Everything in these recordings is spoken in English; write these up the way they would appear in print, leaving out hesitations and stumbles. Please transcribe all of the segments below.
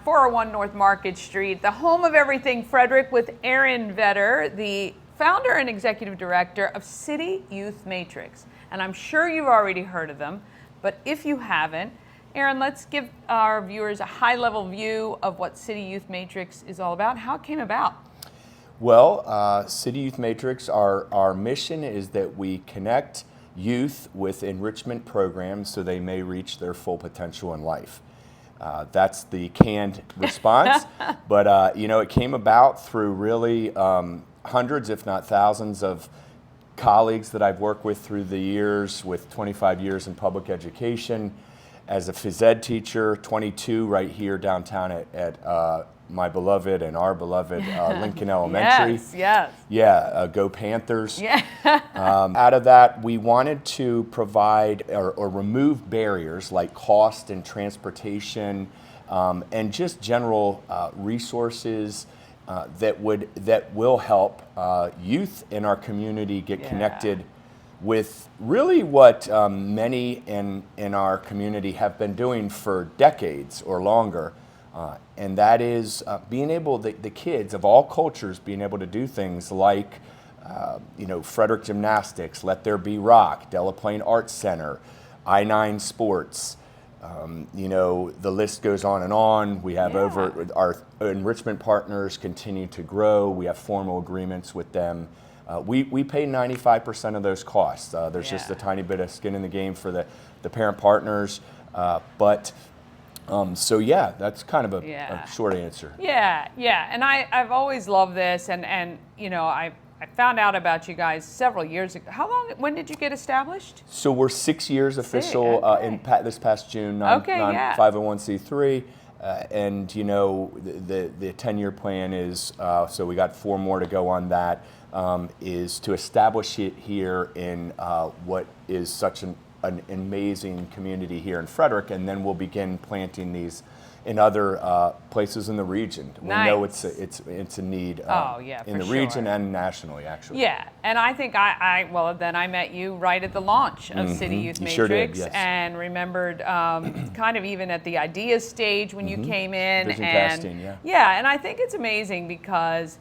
401 North Market Street, the home of everything Frederick, with Aaron Vetter, the founder and executive director of City Youth Matrix. And I'm sure you've already heard of them, but if you haven't, Aaron, let's give our viewers a high-level view of what City Youth Matrix is all about, how it came about. Well, City Youth Matrix, our mission is that we connect youth with enrichment programs so they may reach their full potential in life. That's the canned response, but it came about through really hundreds, if not thousands, of colleagues that I've worked with through the years, with 25 years in public education, as a phys ed teacher, 22 right here downtown at my beloved and our beloved Lincoln Elementary. Yes. Yeah, go Panthers. Yeah. Out of that, we wanted to provide or remove barriers like cost and transportation and just general resources that will help youth in our community get connected with really what many in our community have been doing for decades or longer. And that is being able, the kids of all cultures being able to do things like, Frederick Gymnastics, Let There Be Rock, Delaplane Arts Center, I-9 Sports, the list goes on and on. We have our enrichment partners continue to grow. We have formal agreements with them. We pay 95% of those costs. There's just a tiny bit of skin in the game for the parent partners, so yeah, that's kind of a short answer. Yeah, and I've always loved this, and I found out about you guys several years ago. When did you get established? So we're 6 years official in this past June, 501c3, and the 10-year plan is, so we got 4 more to go on that, is to establish it here in what is such an amazing community here in Frederick, and then we'll begin planting these in other places in the region. Nice. We know it's a need in the region and nationally, actually. Yeah, and I think then I met you right at the launch of City Youth Matrix, sure did, yes. And remembered kind of even at the idea stage when you came in. Vision casting, Yeah, and I think it's amazing because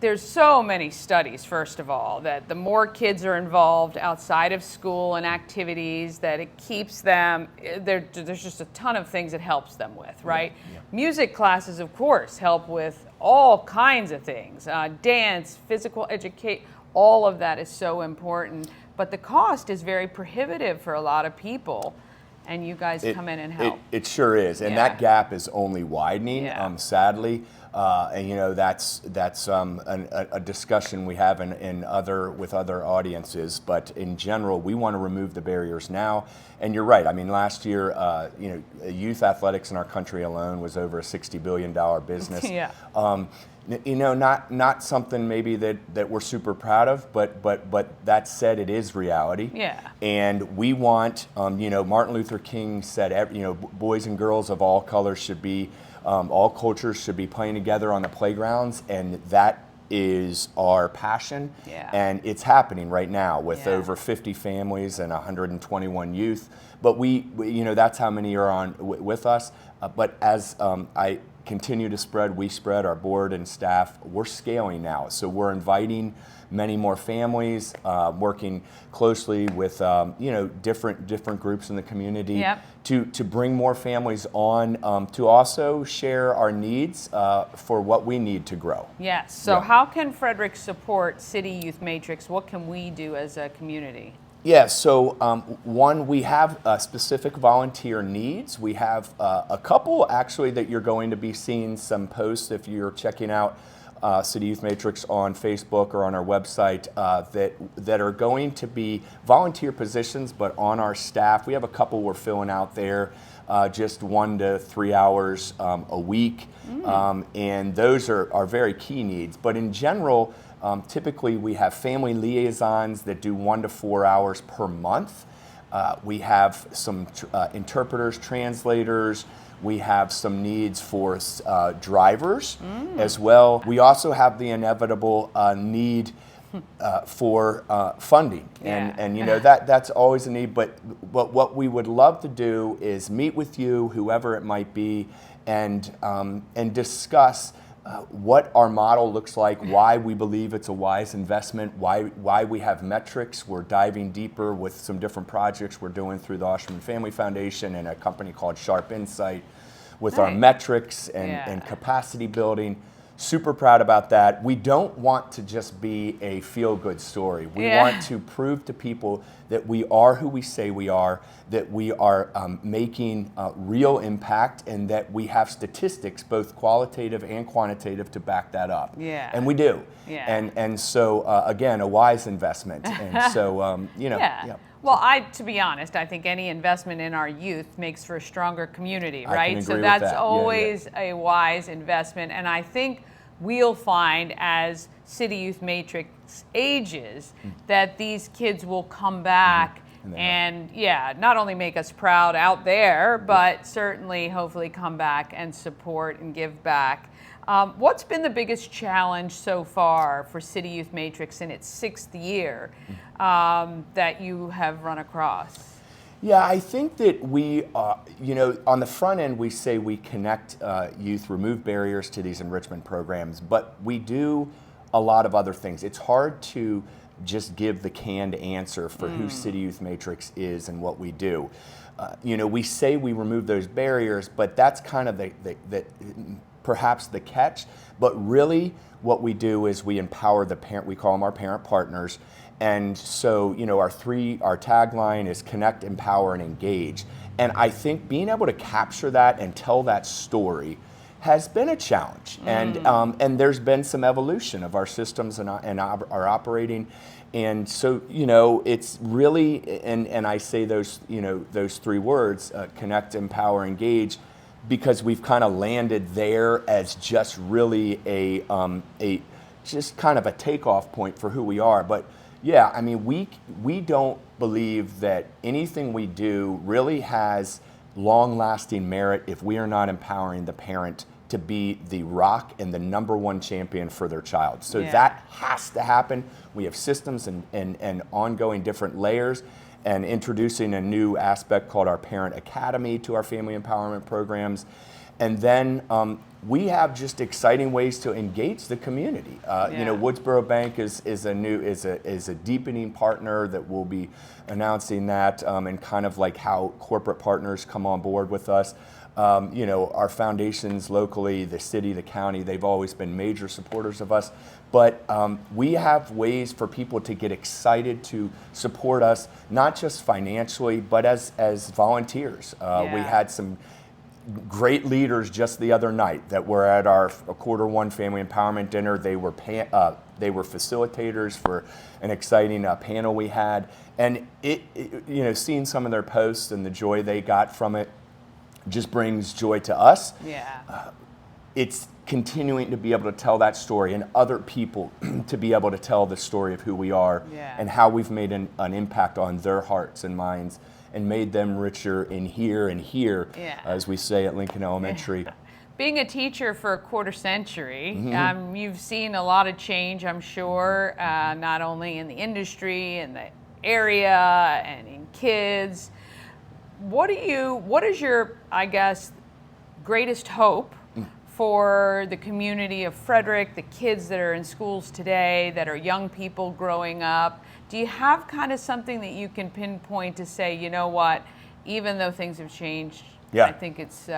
there's so many studies, first of all, that the more kids are involved outside of school and activities, that it keeps them, there's just a ton of things it helps them with, right? Yeah. Music classes, of course, help with all kinds of things. Dance, physical education, all of that is so important. But the cost is very prohibitive for a lot of people. And you guys come in and help. It sure is, and that gap is only widening, sadly. And that's a discussion we have with other audiences. But in general, we want to remove the barriers now. And you're right. I mean, last year, youth athletics in our country alone was over a $60 billion business. Not something maybe that we're super proud of, but that said, it is reality. Yeah. And we want, Martin Luther King said, boys and girls of all colors should be, all cultures should be playing together on the playgrounds, and that is our passion. Yeah. And it's happening right now with over 50 families and 121 youth. But we that's how many are on with us. But as I continue to spread, our board and staff, we're scaling now. So we're inviting many more families, working closely with different groups in the community to bring more families on, to also share our needs for what we need to grow. Yes. So how can Frederick support City Youth Matrix? What can we do as a community? Yeah, so one, we have specific volunteer needs. We have a couple actually that you're going to be seeing some posts if you're checking out City Youth Matrix on Facebook or on our website that are going to be volunteer positions, but on our staff. We have a couple we're filling out there, just 1 to 3 hours a week, and those are very key needs. But in general, typically we have family liaisons that do 1 to 4 hours per month. We have some interpreters, translators. We have some needs for drivers as well. We also have the inevitable need for funding, and that's always a need. But what we would love to do is meet with you, whoever it might be, and discuss what our model looks like, why we believe it's a wise investment, why we have metrics. We're diving deeper with some different projects we're doing through the Osterman Family Foundation and a company called Sharp Insight with our metrics and capacity building. Super proud about that. We don't want to just be a feel-good story. We want to prove to people that we are who we say we are, that we are making real impact, and that we have statistics, both qualitative and quantitative, to back that up. And we do. And so, again, a wise investment. And so, you know. Well, to be honest, I think any investment in our youth makes for a stronger community, right? I can agree So with that's that. always a wise investment. And I think we'll find as City Youth Matrix ages that these kids will come back and not only make us proud out there, but certainly hopefully come back and support and give back. What's been the biggest challenge so far for City Youth Matrix in its 6th year that you have run across? Yeah, I think that we, you know, on the front end, we say we connect youth, remove barriers to these enrichment programs, but we do a lot of other things. It's hard to just give the canned answer for who City Youth Matrix is and what we do. You know, we say we remove those barriers, but that's kind of perhaps the catch. But really, what we do is we empower the parent. We call them our parent partners. And so, you know, our tagline is connect, empower, and engage. And I think being able to capture that and tell that story has been a challenge. And there's been some evolution of our systems and our operating. And so, you know, it's really, and I say those, you know, those 3 words, connect, empower, engage, because we've kind of landed there as just really just kind of a takeoff point for who we are. But yeah, I mean, we don't believe that anything we do really has long-lasting merit if we are not empowering the parent to be the rock and the #1 champion for their child. So that has to happen. We have systems and ongoing different layers, and introducing a new aspect called our Parent Academy to our family empowerment programs. And then we have just exciting ways to engage the community. You know, Woodsboro Bank is a deepening partner that will be announcing that, and kind of like how corporate partners come on board with us. You know, our foundations locally, the city, the county, they've always been major supporters of us. But we have ways for people to get excited to support us, not just financially, but as volunteers. We had some great leaders just the other night that were at our Q1 Family Empowerment Dinner. They were facilitators for an exciting panel we had, and it, you know, seeing some of their posts and the joy they got from it just brings joy to us. It's continuing to be able to tell that story and other people to be able to tell the story of who we are and how we've made an impact on their hearts and minds and made them richer in here and here, as we say at Lincoln Elementary. Being a teacher for a 1/4 century, you've seen a lot of change, I'm sure, not only in the industry, in the area, and in kids. What is your, I guess, greatest hope for the community of Frederick, the kids that are in schools today, that are young people growing up? Do you have kind of something that you can pinpoint to say, you know what, even though things have changed, I think it's...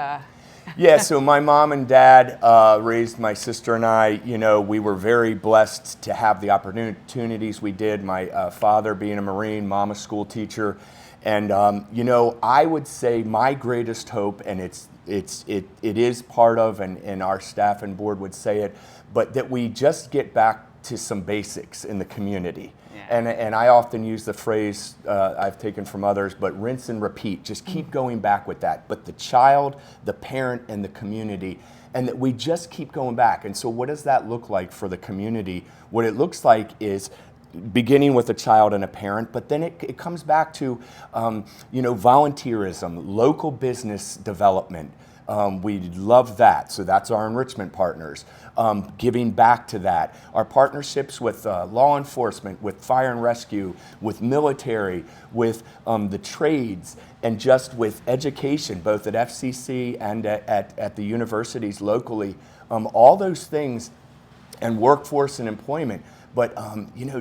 Yeah, so my mom and dad raised my sister and I. You know, we were very blessed to have the opportunities we did. My father being a Marine, mom a school teacher. And, you know, I would say my greatest hope, and it is part of, and our staff and board would say it, but that we just get back to some basics in the community. And I often use the phrase I've taken from others, but rinse and repeat. Just keep going back with that. But the child, the parent, and the community, and that we just keep going back. And so what does that look like for the community? What it looks like is beginning with a child and a parent, but then it comes back to, you know, volunteerism, local business development, We love that. So that's our enrichment partners. Giving back to that. Our partnerships with law enforcement, with fire and rescue, with military, with the trades, and just with education, both at FCC and at the universities locally. All those things, and workforce and employment. But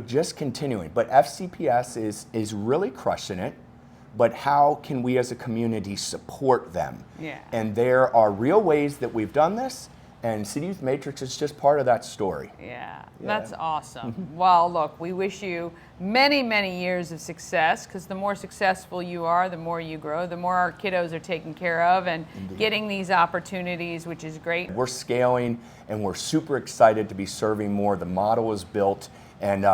just continuing. But FCPS is really crushing it. But how can we as a community support them? Yeah. And there are real ways that we've done this, and City Youth Matrix is just part of that story. Yeah, that's awesome. Well, look, we wish you many, many years of success, because the more successful you are, the more you grow, the more our kiddos are taken care of and getting these opportunities, which is great. We're scaling, and we're super excited to be serving more. The model is built, and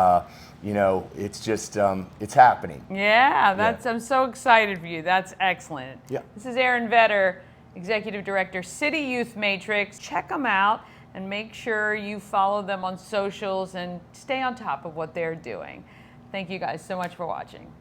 it's just, it's happening. Yeah, I'm so excited for you. That's excellent. Yeah. This is Aaron Vetter, Executive Director, City Youth Matrix. Check them out and make sure you follow them on socials and stay on top of what they're doing. Thank you guys so much for watching.